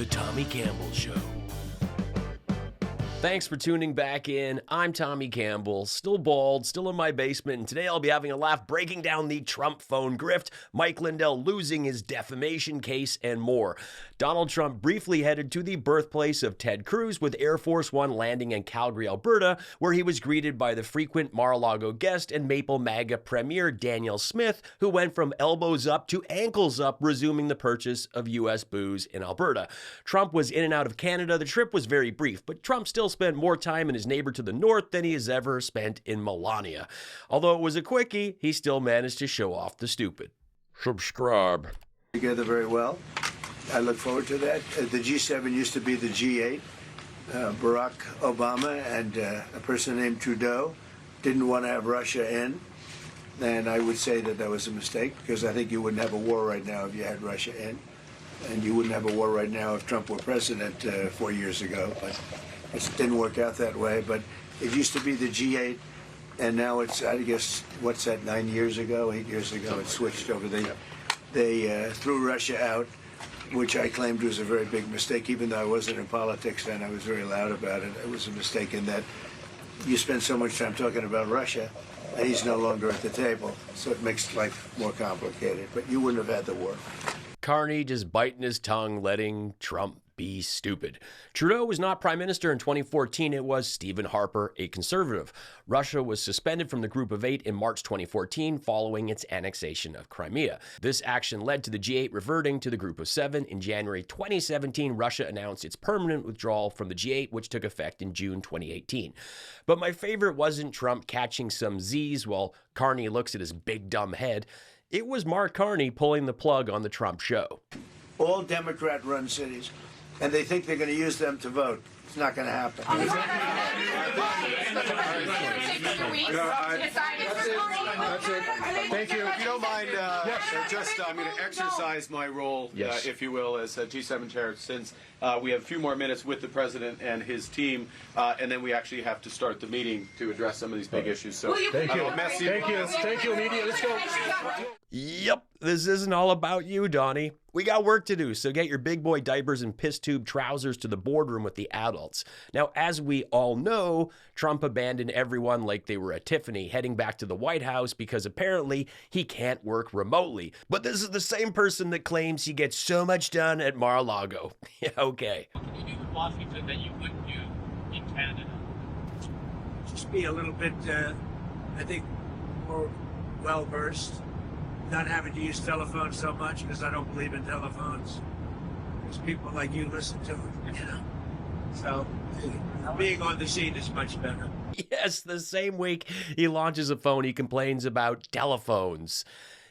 The Tommy Campbell Show. Thanks for tuning back in. I'm Tommy Campbell, still bald, still in my basement, and today I'll be having a laugh breaking down the Trump phone grift, Mike Lindell losing his defamation case, and more. Donald Trump briefly headed to the birthplace of Ted Cruz with Air Force One landing in Calgary, Alberta, where he was greeted by the frequent Mar-a-Lago guest and Maple MAGA Premier Danielle Smith, who went from elbows up to ankles up, resuming the purchase of U.S. booze in Alberta. Trump was in and out of Canada. The trip was very brief, but Trump still spent more time in his neighbor to the north than he has ever spent in Melania. Although it was a quickie, he still managed to show off the stupid. Subscribe. Together very well. I look forward to that. The G7 used to be the G8. Barack Obama and a person named Trudeau didn't want to have Russia in. And I would say that that was a mistake, because I think you wouldn't have a war right now if you had Russia in. And you wouldn't have a war right now if Trump were president 4 years ago. But it didn't work out that way. But it used to be the G8, and now it's, I guess, what's that, 8 years ago, it switched over. They threw Russia out, which I claimed was a very big mistake. Even though I wasn't in politics then, I was very loud about it. It was a mistake in that you spend so much time talking about Russia, and he's no longer at the table. So it makes life more complicated. But you wouldn't have had the war. Carney just biting his tongue, letting Trump be stupid. Trudeau was not prime minister in 2014. It was Stephen Harper, a conservative. Russia was suspended from the Group of Eight in March 2014 following its annexation of Crimea. This action led to the G8 reverting to the Group of Seven. In January 2017, Russia announced its permanent withdrawal from the G8, which took effect in June 2018. But my favorite wasn't Trump catching some Z's while Carney looks at his big dumb head. It was Mark Carney pulling the plug on the Trump show. All Democrat-run cities, and they think they're going to use them to vote. It's not going to happen. That's it. Thank you. If you don't mind, I'm going to exercise my role, if you will, as G7 chair, since we have a few more minutes with the president and his team, and then we actually have to start the meeting to address some of these big issues. So Thank you, media. Let's go. Yep, this isn't all about you, Donnie. We got work to do, so get your big boy diapers and piss tube trousers to the boardroom with the adults. Now, as we all know, Trump abandoned everyone like they were at Tiffany, heading back to the White House because apparently he can't work remotely. But this is the same person that claims he gets so much done at Mar-a-Lago. Yeah, okay. What can you do in Washington that you wouldn't do in Canada? Just be a little bit, I think, more well-versed. Not having to use telephones so much, because I don't believe in telephones. Because people like you listen to them, you know. So being on the scene is much better. Yes, the same week he launches a phone, he complains about telephones.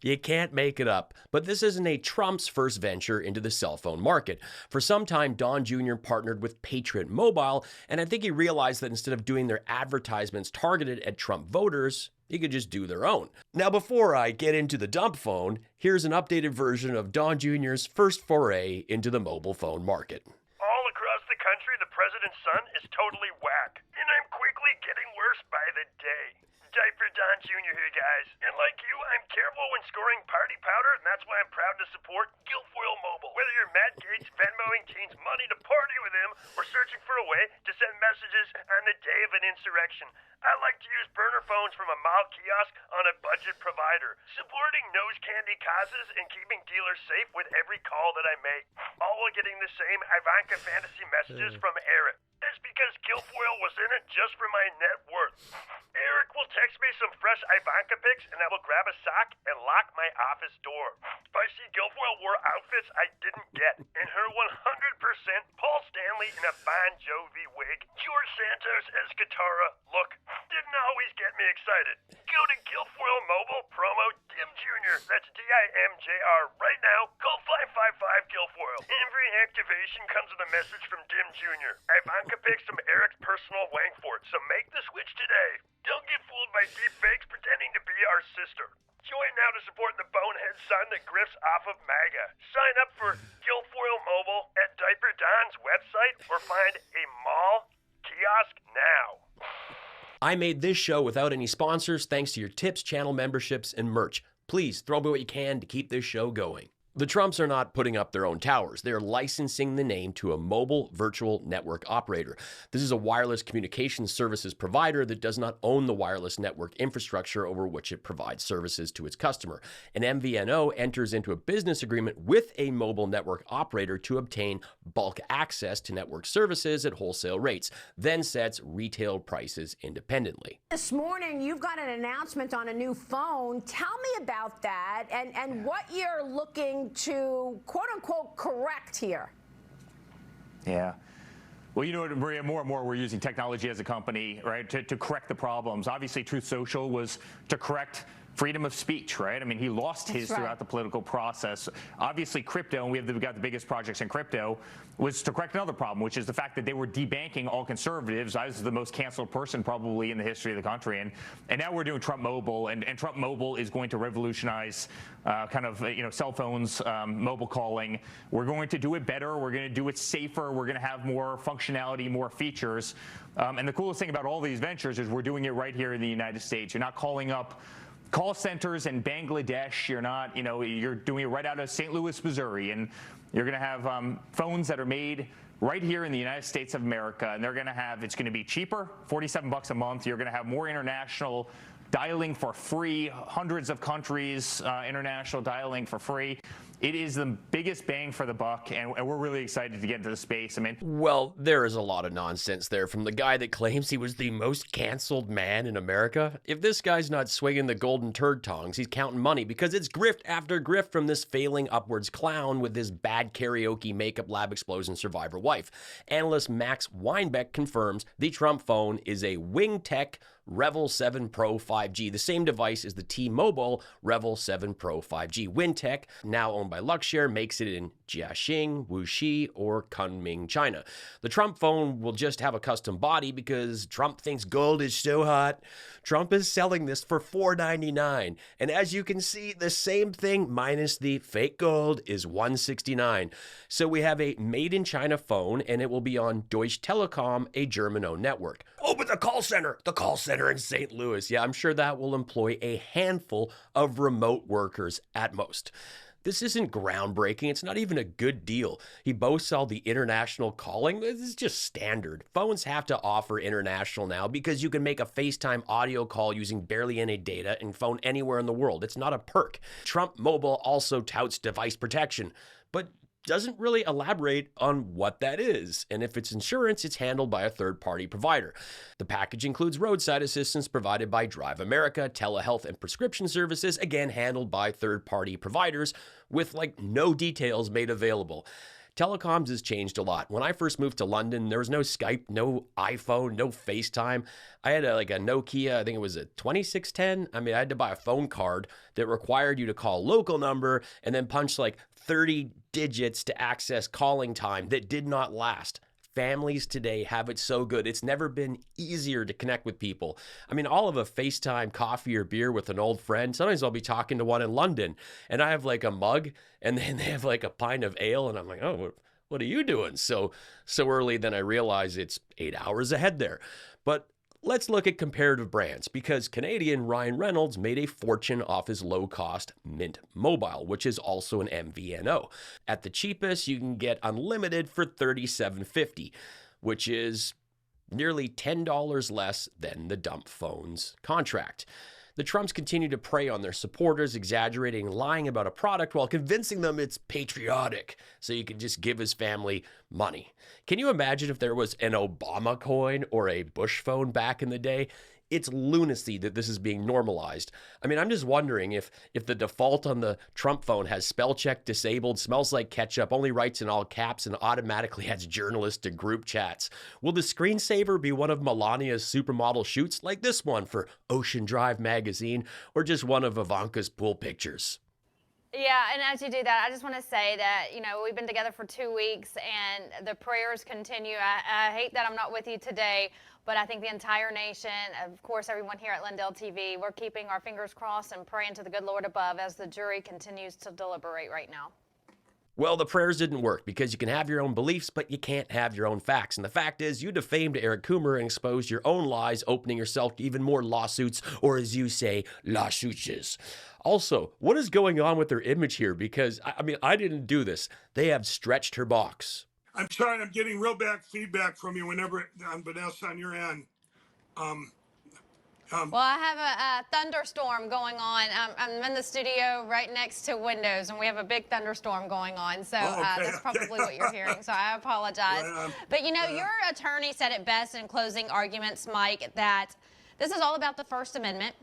You can't make it up. But this isn't a Trump's first venture into the cell phone market. For some time, Don Jr. partnered with Patriot Mobile, and I think he realized that instead of doing their advertisements targeted at Trump voters, he could just do their own. Now, before I get into the dump phone, here's an updated version of Don Jr.'s first foray into the mobile phone market. All across the country, the president's son is totally whack, and I'm quickly getting worse by the day. Diaper Don Jr. here, guys. And like you, I'm careful when scoring party powder, and that's why I'm proud to support Guilfoyle Mobile. Whether you're Matt Gaetz Venmoing teens money to party with him, or searching for a way to send messages on the day of an insurrection, I like to use burner phones from a mall kiosk on a budget provider, supporting nose candy causes and keeping dealers safe with every call that I make, all while getting the same Ivanka fantasy messages from Eric. That's because Guilfoyle was in it just for my net worth. Eric will text me some fresh Ivanka pics, and I will grab a sock and lock my office door. Spicy Guilfoyle wore outfits I didn't get, and her 100% Paul Stanley in a Bon Jovi wig. George Santos as Katara look didn't always get me excited. Go to Guilfoyle Mobile, promo Dim Jr. That's DIMJR right now. Call 555 Guilfoyle. Every activation comes with a message from Dim Jr. Ivanka pics from Eric's personal Wangfort, so make the switch today. Don't get fooled by deep fakes pretending to be our sister. Join now to support the bonehead son that grifts off of MAGA. Sign up for Guilfoyle Mobile at Diaper Don's website or find a mall kiosk now. I made this show without any sponsors thanks to your tips, channel memberships, and merch. Please throw me what you can to keep this show going. The Trumps are not putting up their own towers. They're licensing the name to a mobile virtual network operator. This is a wireless communications services provider that does not own the wireless network infrastructure over which it provides services to its customer. An MVNO enters into a business agreement with a mobile network operator to obtain bulk access to network services at wholesale rates, then sets retail prices independently. This morning, you've got an announcement on a new phone. Tell me about that and what you're looking to, quote unquote, correct here. Yeah. Well, you know what, Maria, more and more we're using technology as a company, right, to correct the problems. Obviously, Truth Social was to correct freedom of speech, right? I mean, he lost his throughout the political process. Obviously, crypto, and we got the biggest projects in crypto, was to correct another problem, which is the fact that they were debanking all conservatives. I was the most canceled person probably in the history of the country. And now we're doing Trump Mobile, and Trump Mobile is going to revolutionize cell phones, mobile calling. We're going to do it better. We're going to do it safer. We're going to have more functionality, more features. And the coolest thing about all these ventures is we're doing it right here in the United States. You're not calling up call centers in Bangladesh. You're not, you're doing it right out of St. Louis, Missouri, and you're going to have phones that are made right here in the United States of America, and it's going to be cheaper, $47 a month. You're going to have more international dialing for free, hundreds of countries, international dialing for free. It is the biggest bang for the buck, and we're really excited to get into the space. I mean, well, there is a lot of nonsense there from the guy that claims he was the most canceled man in America. If this guy's not swinging the golden turd tongs, he's counting money, because it's grift after grift from this failing upwards clown with his bad karaoke makeup lab explosion survivor wife. Analyst Max Weinbeck confirms the Trump phone is a Wing Tech Revel 7 Pro 5G, the same device as the T-Mobile Revel 7 Pro 5G. Wintech, now owned by Luxshare, makes it in Jiaxing, Wuxi, or Kunming, China. The Trump phone will just have a custom body because Trump thinks gold is so hot. Trump is selling this for $499, and as you can see, the same thing minus the fake gold is $169. So we have a made-in-China phone, and it will be on Deutsche Telekom, a German-owned network. Oh, but the call center in St. Louis. Yeah, I'm sure that will employ a handful of remote workers at most. This isn't groundbreaking. It's not even a good deal. He boasts all the international calling. This is just standard. Phones have to offer international now because you can make a FaceTime audio call using barely any data and phone anywhere in the world. It's not a perk. Trump Mobile also touts device protection, but doesn't really elaborate on what that is. And if it's insurance, it's handled by a third-party provider. The package includes roadside assistance provided by Drive America, telehealth and prescription services, again handled by third-party providers, with no details made available. Telecoms has changed a lot. When I first moved to London, there was no Skype, no iPhone, no FaceTime. I had a Nokia, I think it was a 2610. I had to buy a phone card that required you to call a local number and then punch 30 digits to access calling time that did not last. Families today have it so good. It's never been easier to connect with people. All of a FaceTime coffee or beer with an old friend. Sometimes I'll be talking to one in London and I have a mug and then they have a pint of ale and I'm like, oh, what are you doing so early? Then I realize it's 8 hours ahead there. But let's look at comparative brands, because Canadian Ryan Reynolds made a fortune off his low-cost Mint Mobile, which is also an MVNO. At the cheapest, you can get unlimited for $37.50, which is nearly $10 less than the dump phone's contract. The Trumps continue to prey on their supporters, exaggerating and lying about a product while convincing them it's patriotic, so you can just give his family money. Can you imagine if there was an Obama coin or a Bush phone back in the day? It's lunacy that this is being normalized. I'm just wondering if the default on the Trump phone has spell check disabled, smells like ketchup, only writes in all caps, and automatically adds journalists to group chats. Will the screensaver be one of Melania's supermodel shoots, like this one for Ocean Drive magazine, or just one of Ivanka's pool pictures? Yeah, and as you do that, I just want to say that, we've been together for 2 weeks and the prayers continue. I hate that I'm not with you today, but I think the entire nation, of course, everyone here at Lindell TV, we're keeping our fingers crossed and praying to the good Lord above as the jury continues to deliberate right now. Well, the prayers didn't work because you can have your own beliefs, but you can't have your own facts. And the fact is, you defamed Eric Coomer and exposed your own lies, opening yourself to even more lawsuits, or as you say, lawsuits. Also, what is going on with their image here? Because, I mean, I didn't do this. They have stretched her box. I'm sorry, I'm getting real bad feedback from you whenever, Vanessa, on your end. Well, I have a thunderstorm going on. I'm in the studio right next to windows, and we have a big thunderstorm going on. So that's probably what you're hearing. So I apologize. But, you know, your attorney said it best in closing arguments, Mike, that this is all about the First Amendment.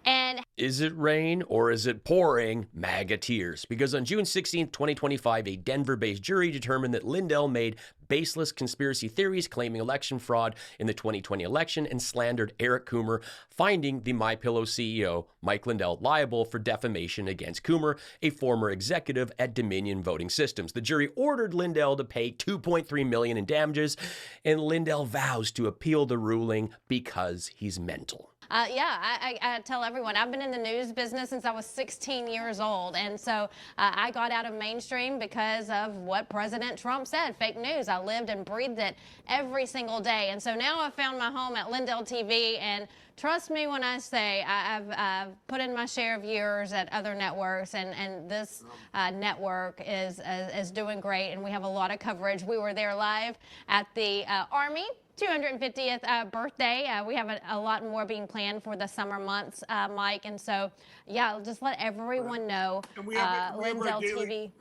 And is it rain or is it pouring MAGA tears? Because on June 16th, 2025, a Denver-based jury determined that Lindell made baseless conspiracy theories claiming election fraud in the 2020 election and slandered Eric Coomer, finding the MyPillow CEO, Mike Lindell, liable for defamation against Coomer, a former executive at Dominion Voting Systems. The jury ordered Lindell to pay $2.3 million in damages, and Lindell vows to appeal the ruling because he's mental. I tell everyone, I've been in the news business since I was 16 years old. And so I got out of mainstream because of what President Trump said, fake news. I lived and breathed it every single day. And so now I've found my home at Lindell TV. And trust me when I say I've put in my share of years at other networks. And this network is doing great. And we have a lot of coverage. We were there live at the Army 250th birthday. We have a lot more being planned for the summer months, Mike. And so, yeah, I'll just let everyone know. Lindell TV.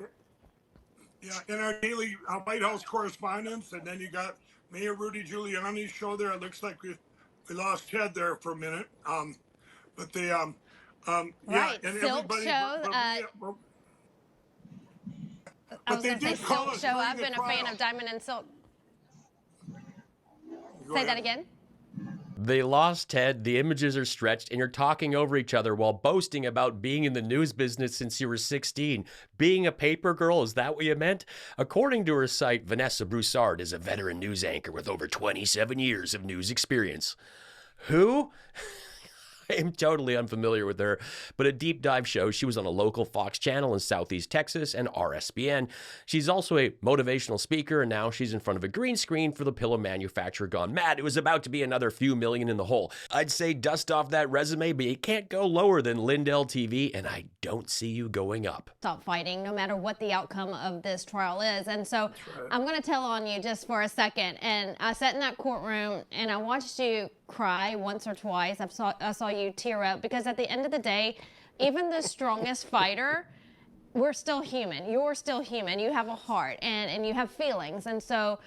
Yeah, in our daily White House correspondence, and then you got Mayor Rudy Giuliani's show there. It looks like we lost Ted there for a minute. But they, right, yeah, and Silk everybody. Show. I was going to say Silk Show. I've been a fan of Diamond and Silk. Say that again. They lost Ted, the images are stretched, and you're talking over each other while boasting about being in the news business since you were 16. Being a paper girl, is that what you meant? According to her site, Vanessa Broussard is a veteran news anchor with over 27 years of news experience. Who? I am totally unfamiliar with her, but a deep dive shows she was on a local Fox channel in Southeast Texas and RSBN. She's also a motivational speaker, and now she's in front of a green screen for the pillow manufacturer gone mad. It was about to be another few million in the hole. I'd say dust off that resume, but you can't go lower than Lindell TV, and I don't see you going up. Stop fighting, no matter what the outcome of this trial is. And so I'm going to tell on you just for a second. And I sat in that courtroom, and I watched you cry once or twice. I saw you tear up, because at the end of the day, even the strongest fighter, we're still human. You're still human. You have a heart and you have feelings. And so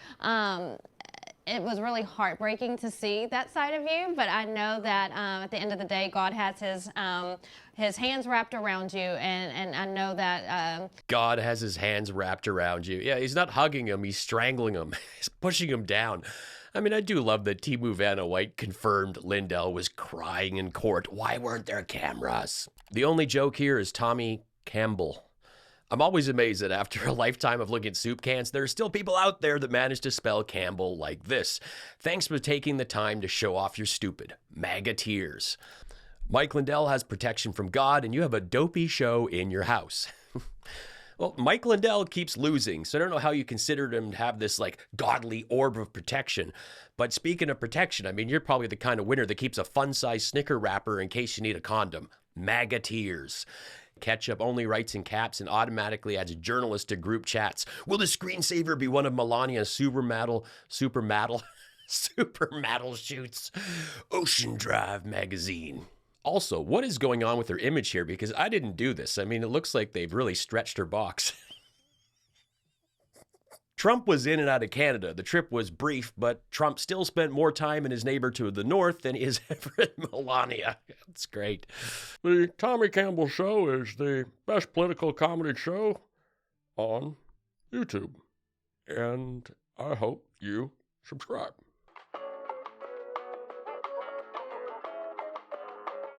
it was really heartbreaking to see that side of you. But I know that at the end of the day, God has his hands wrapped around you. And I know that God has his hands wrapped around you. Yeah, he's not hugging him. He's strangling him. He's pushing him down. I mean, I do love that Timu Vanna White confirmed Lindell was crying in court. Why weren't there cameras? The only joke here is Tommy Campbell. I'm always amazed that after a lifetime of looking at soup cans, there are still people out there that manage to spell Campbell like this. Thanks for taking the time to show off your stupid MAGA tears. Mike Lindell has protection from God, and you have a dopey show in your house. Well, Mike Lindell keeps losing, so I don't know how you considered him to have this, like, godly orb of protection. But speaking of protection, I mean, you're probably the kind of winner that keeps a fun-sized Snicker wrapper in case you need a condom. MAGA tears. Ketchup only writes in caps and automatically adds journalists to group chats. Will the screensaver be one of Melania's supermodel shoots? Ocean Drive magazine. Also, what is going on with her image here? Because I didn't do this. I mean, it looks like they've really stretched her box. Trump was in and out of Canada. The trip was brief, but Trump still spent more time in his neighbor to the north than he has ever in Melania. That's great. The Tommy Campbell Show is the best political comedy show on YouTube. And I hope you subscribe.